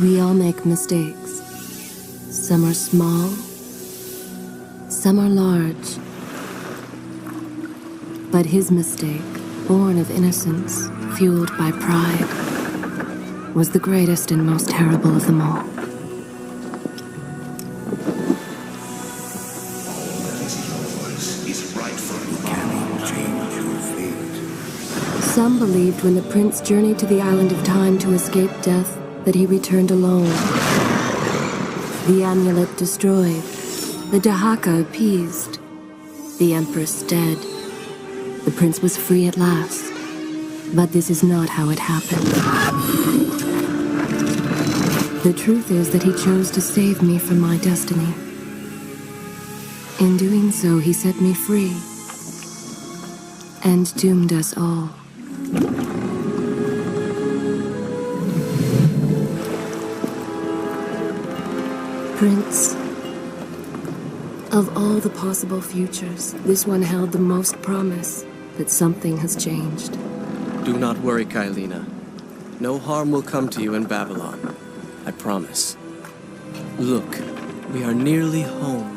We all make mistakes. Some are small, some are large. But his mistake, born of innocence, fueled by pride, was the greatest and most terrible of them all. Some believed when the prince journeyed to the island of time to escape death that he returned alone. The amulet destroyed, the Dahaka appeased, the empress dead. The prince was free at last. But this is not how it happened. The truth is that he chose to save me from my destiny. In doing so, he set me free and doomed us all. Prince, of all the possible futures, this one held the most promise that something has changed. Do not worry, Kailina. No harm will come to you in Babylon. I promise. Look, we are nearly home.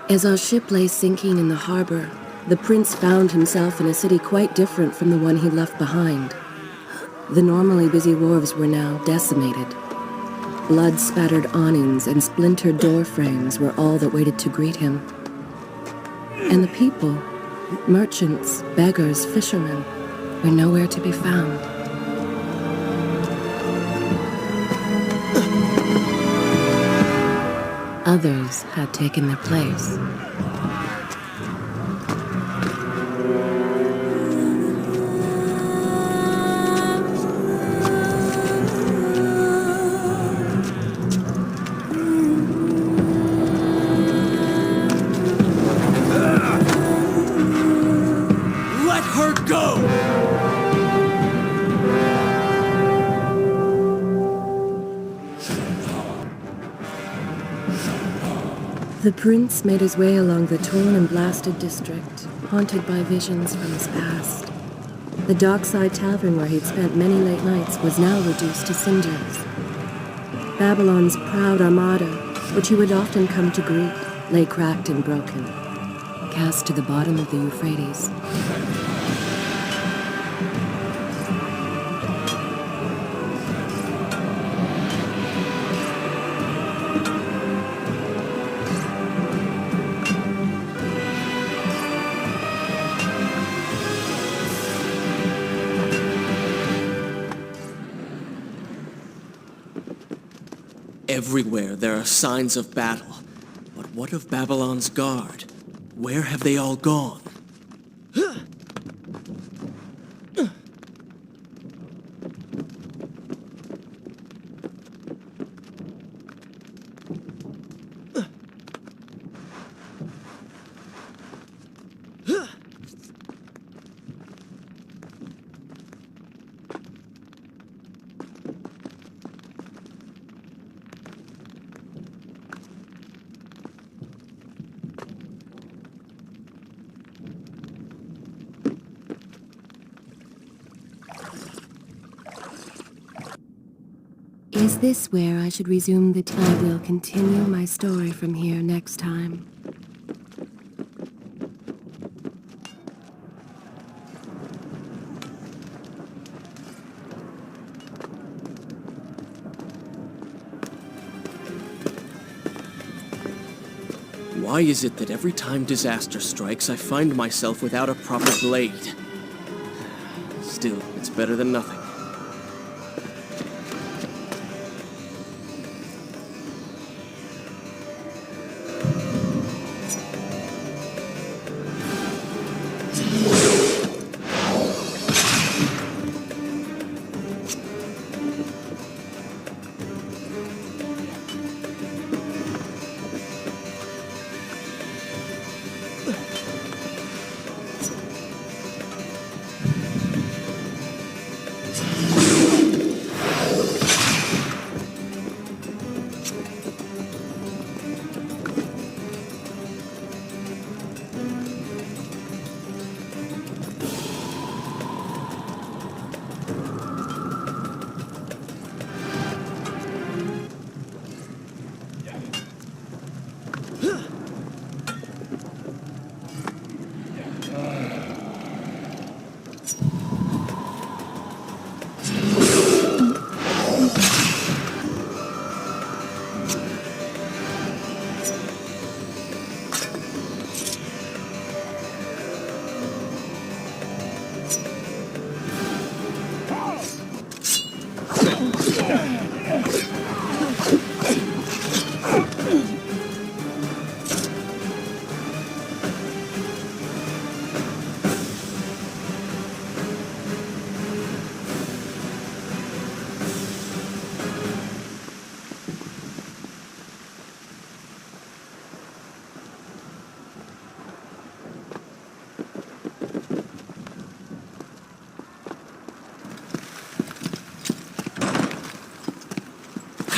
As our ship lay sinking in the harbor, the prince found himself in a city quite different from the one he left behind. The normally busy wharves were now decimated. Blood-spattered awnings and splintered door frames were all that waited to greet him. And the people, merchants, beggars, fishermen, were nowhere to be found. Others had taken their place. Let her go! The prince made his way along the torn and blasted district, haunted by visions from his past. The dockside tavern where he'd spent many late nights was now reduced to cinders. Babylon's proud armada, which he would often come to greet, lay cracked and broken, cast to the bottom of the Euphrates. Everywhere there are signs of battle. But what of Babylon's guard? Where have they all gone? Is this where I should resume the I will continue my story from here next time. Why is it that every time disaster strikes, I find myself without a proper blade? Still, it's better than nothing.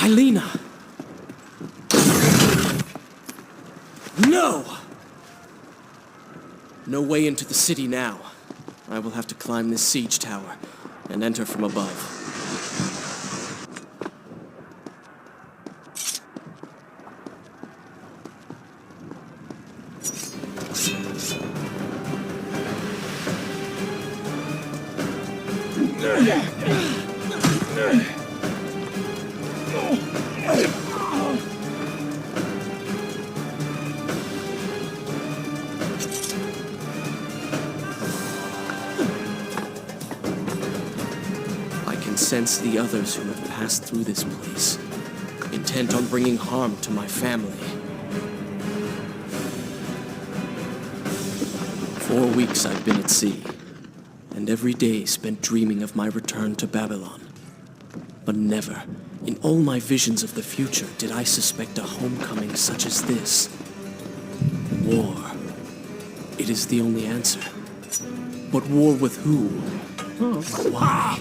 Kylina! No! No way into the city now. I will have to climb this siege tower and enter from above. Sense the others who have passed through this place, intent on bringing harm to my family. 4 weeks I've been at sea, and every day spent dreaming of my return to Babylon. But never, in all my visions of the future, did I suspect a homecoming such as this. War. It is the only answer. But war with who? Why?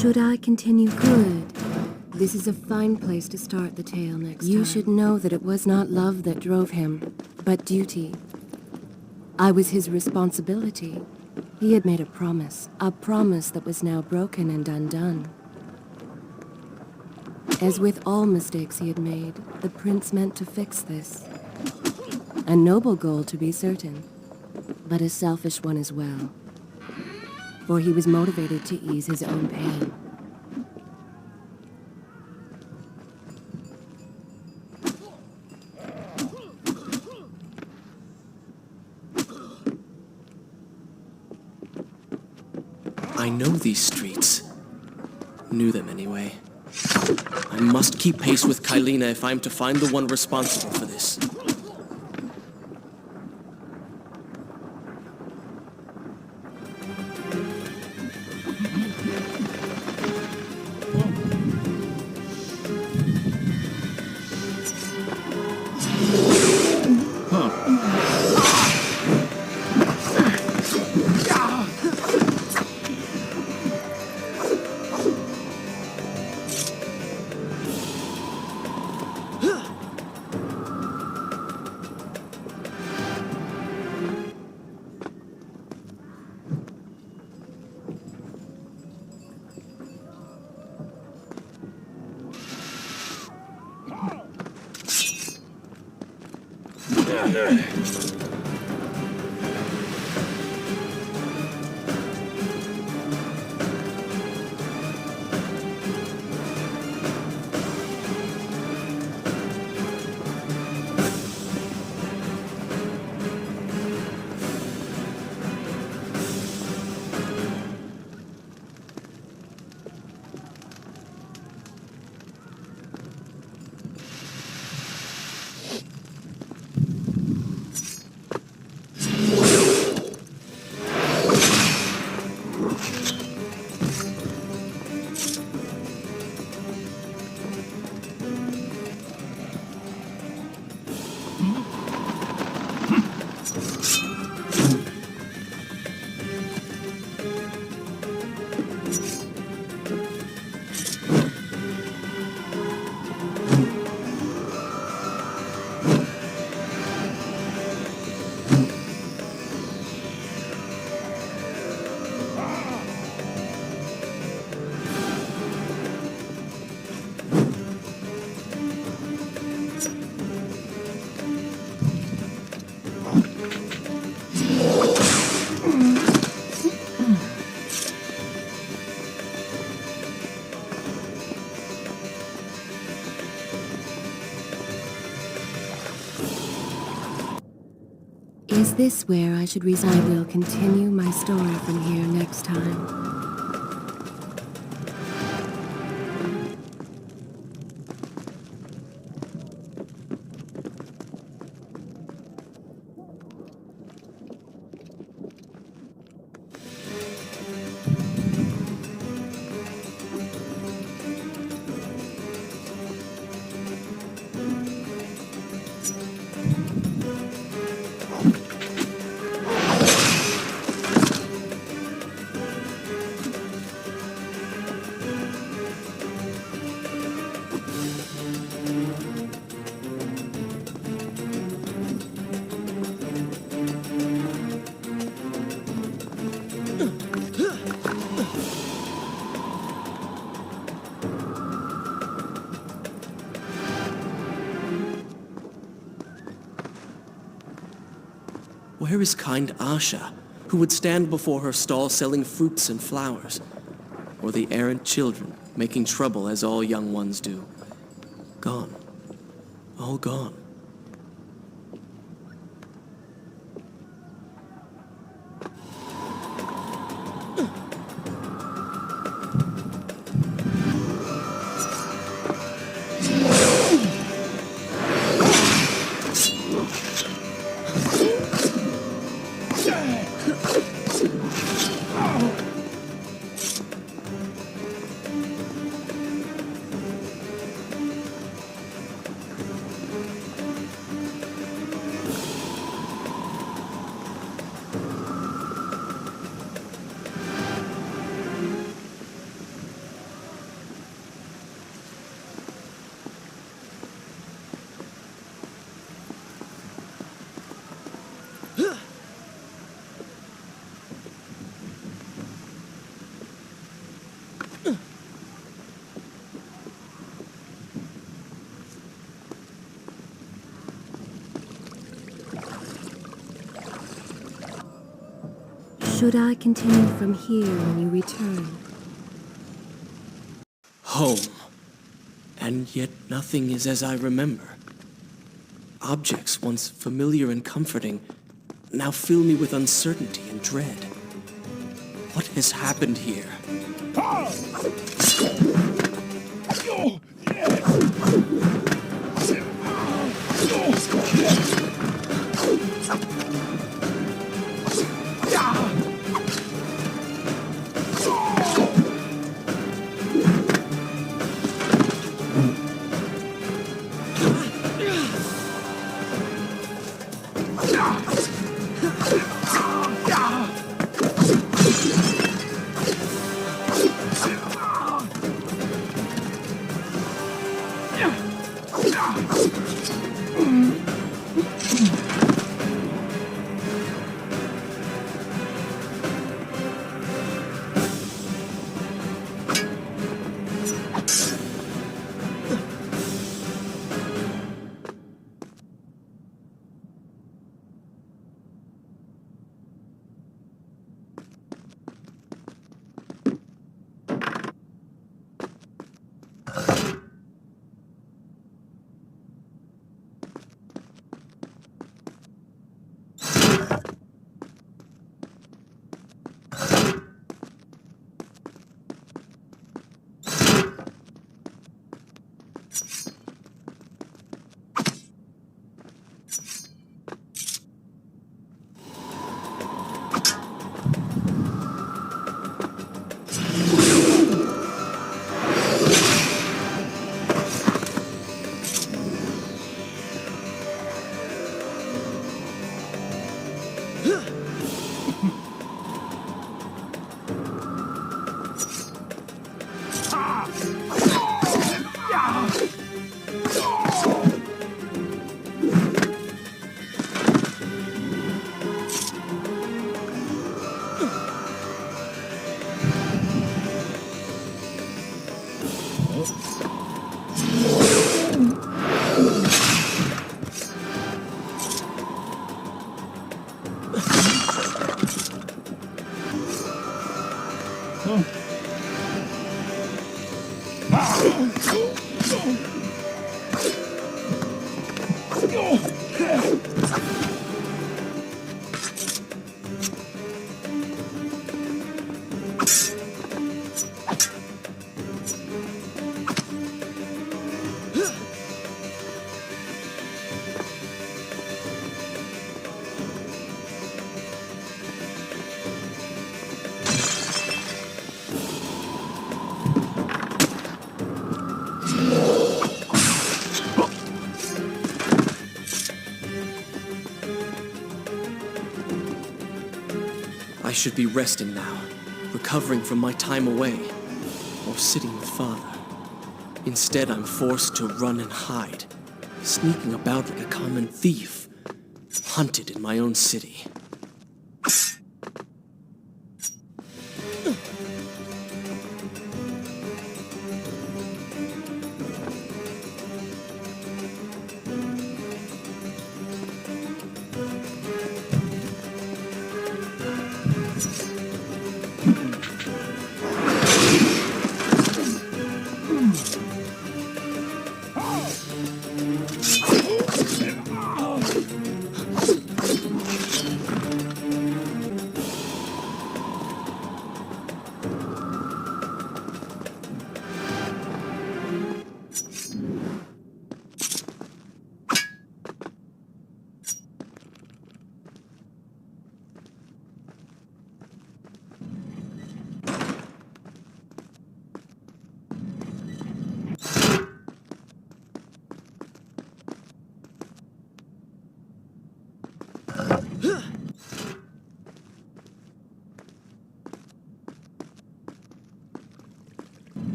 Should I continue? Good. This is a fine place to start the tale next time. You should know that it was not love that drove him, but duty. I was his responsibility. He had made a promise that was now broken and undone. As with all mistakes he had made, the prince meant to fix this. A noble goal, to be certain, but a selfish one as well. for he was motivated to ease his own pain. I know these streets. Knew them anyway. I must keep pace with Kylina if I'm to find the one responsible for this. Is this where I should reside? I will continue my story from here next time. Where is kind Asha, who would stand before her stall selling fruits and flowers? Or the errant children, making trouble as all young ones do? Gone. All gone. Should I continue from here when you return? Home. And yet nothing is as I remember. Objects once familiar and comforting now fill me with uncertainty and dread. What has happened here? I should be resting now, recovering from my time away, or sitting with Father. Instead, I'm forced to run and hide, sneaking about like a common thief, hunted in my own city.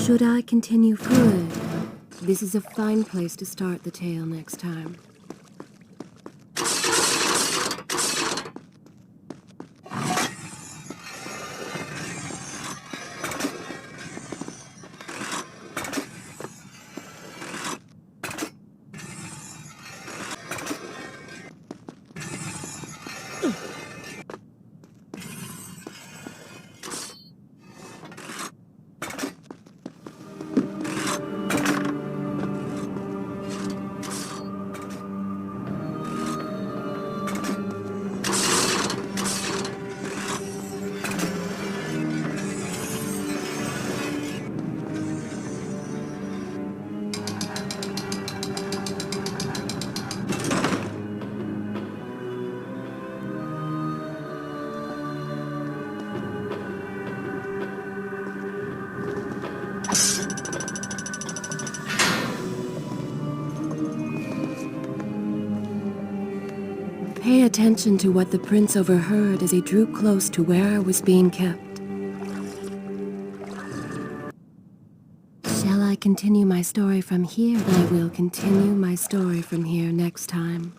Should I continue forward? This is a fine place to start the tale next time. pay attention to what the prince overheard as he drew close to where I was being kept. Shall I continue my story from here? I will continue my story from here next time.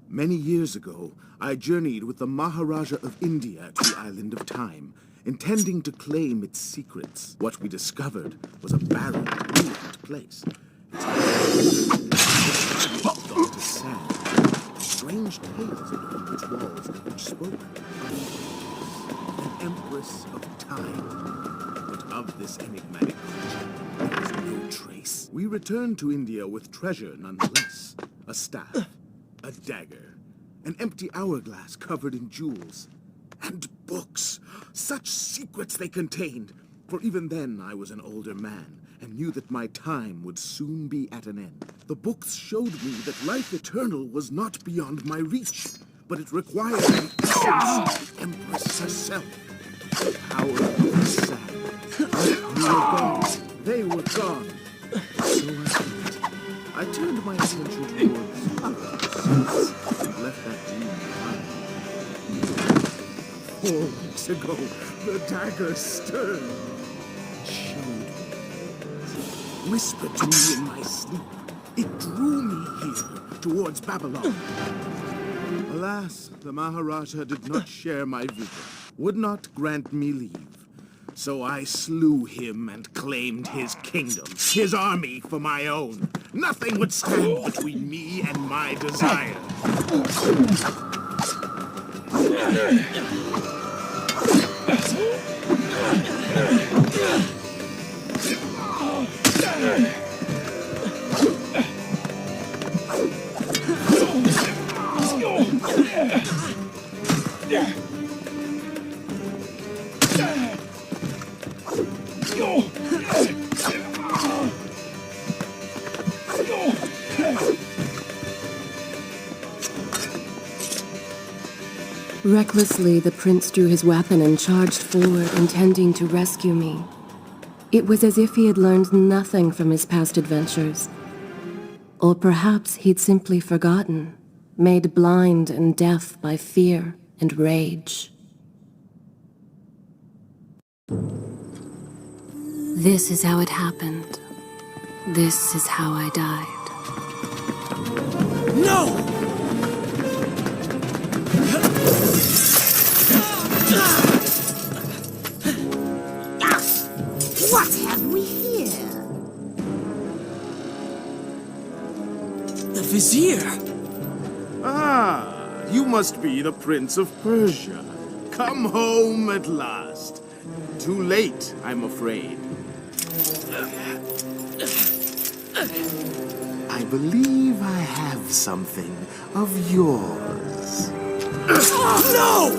Many years ago, I journeyed with the Maharaja of India to the Island of Time, intending to claim its secrets. What we discovered was a barren, ruined place. Its gone to sand. Strange tales upon its walls which spoke of an empress of time. But of this enigmatic creature, there was no trace. We returned to India with treasure nonetheless. A staff, a dagger, an empty hourglass covered in jewels, and books. Such secrets they contained. For even then I was an older man, and knew that my time would soon be at an end. The books showed me that life eternal was not beyond my reach, but it required the essence of the Empress herself. The power of the sand. We were gone. They were gone. So I thought. I turned my attention towards and left that dream behind. 4 weeks ago, the dagger stirred. It showed me. Whispered to me in my sleep. It drew me here, towards Babylon. Alas, the Maharaja did not share my vision, would not grant me leave. So I slew him and claimed his kingdom, his army for my own. Nothing would stand between me and my desire. Recklessly, the prince drew his weapon and charged forward, intending to rescue me. It was as if he had learned nothing from his past adventures. Or perhaps he'd simply forgotten, made blind and deaf by fear and rage. This is how it happened. This is how I died. No! What have we here? The Vizier! Ah, you must be the Prince of Persia. Come home at last. Too late, I'm afraid. I believe I have something of yours. No!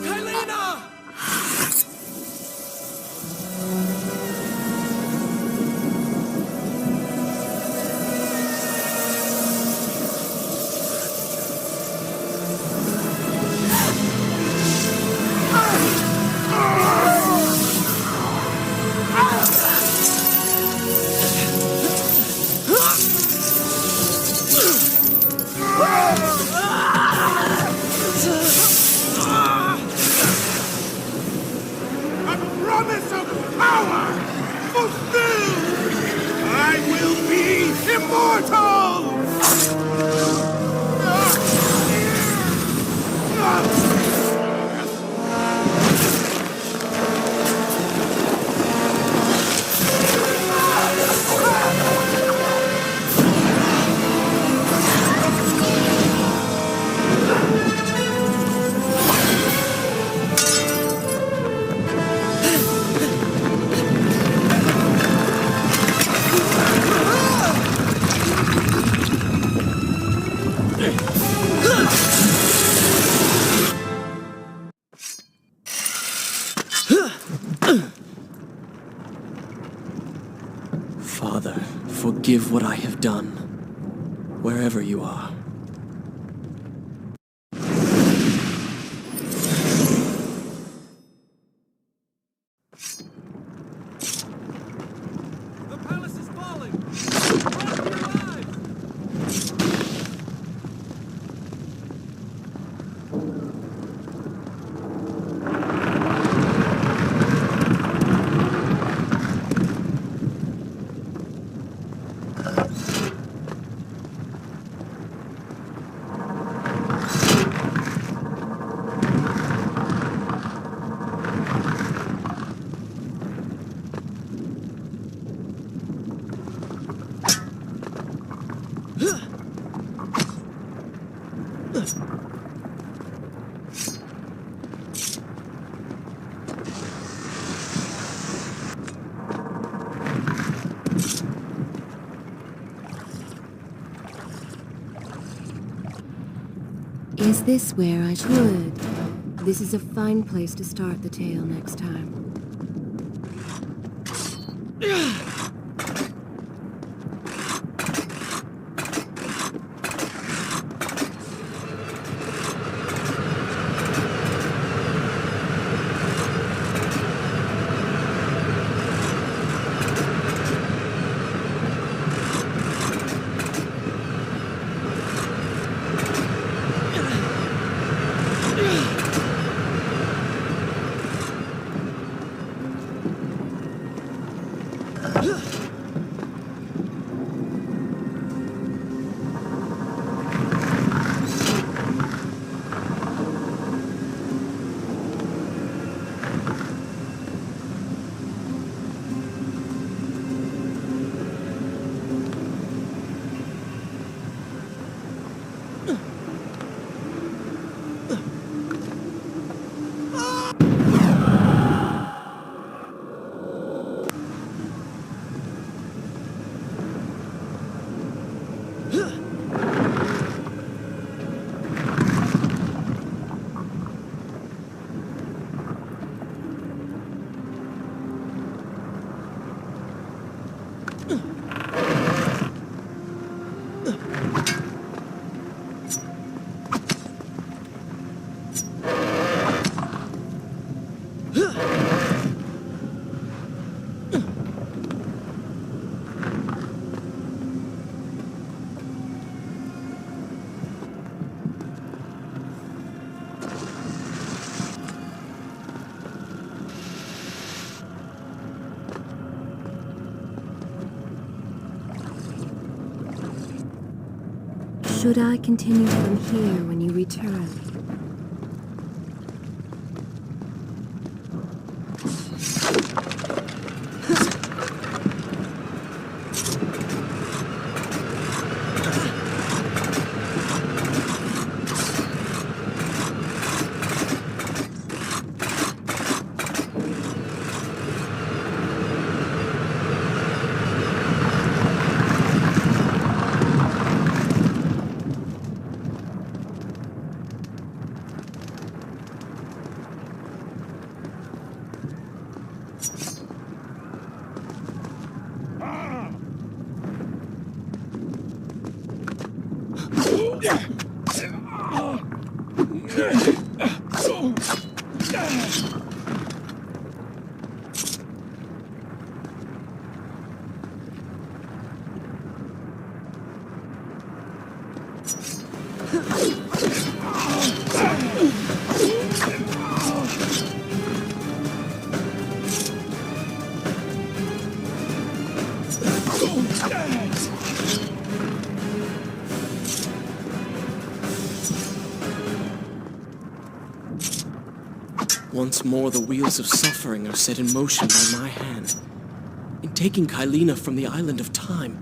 Kylena! A promise of power fulfilled! I will be immortal! Father, forgive what I have done, wherever you are. The palace is falling! Run for your lives! Is this where I should? This is a fine place to start the tale next time. Should I continue from here when you return? Once more, the wheels of suffering are set in motion by my hand. In taking Kylina from the island of time,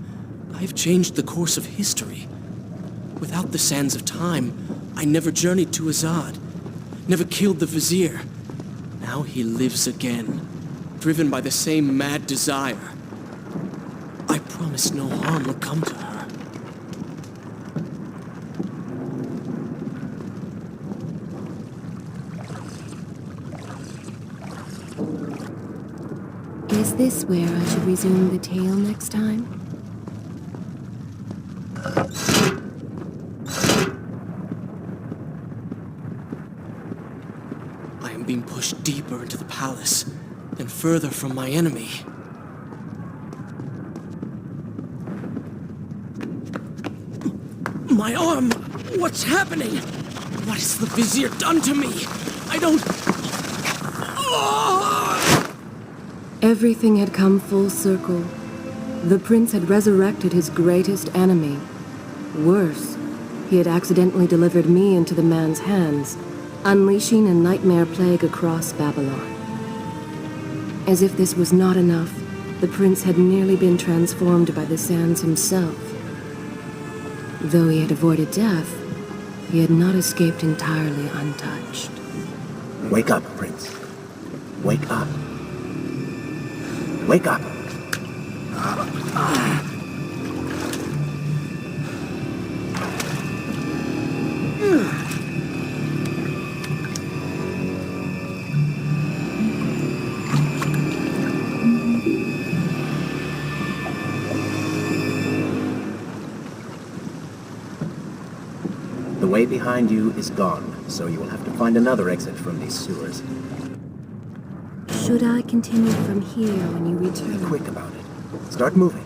I have changed the course of history. Without the sands of time, I never journeyed to Azad, never killed the Vizier. Now he lives again, driven by the same mad desire. I promised no harm would come to her. Is this where I should resume the tale next time? I am being pushed deeper into the palace and further from my enemy. My arm! What's happening? What has the Vizier done to me? I don't... Everything had come full circle. The prince had resurrected his greatest enemy. Worse, he had accidentally delivered me into the man's hands, unleashing a nightmare plague across Babylon. As if this was not enough, the prince had nearly been transformed by the sands himself. Though he had avoided death, he had not escaped entirely untouched. Wake up, Prince. Wake up. Wake up. The way behind you is gone, so you will have to find another exit from these sewers. Should I continue from here when you return? Be quick about it. Start moving.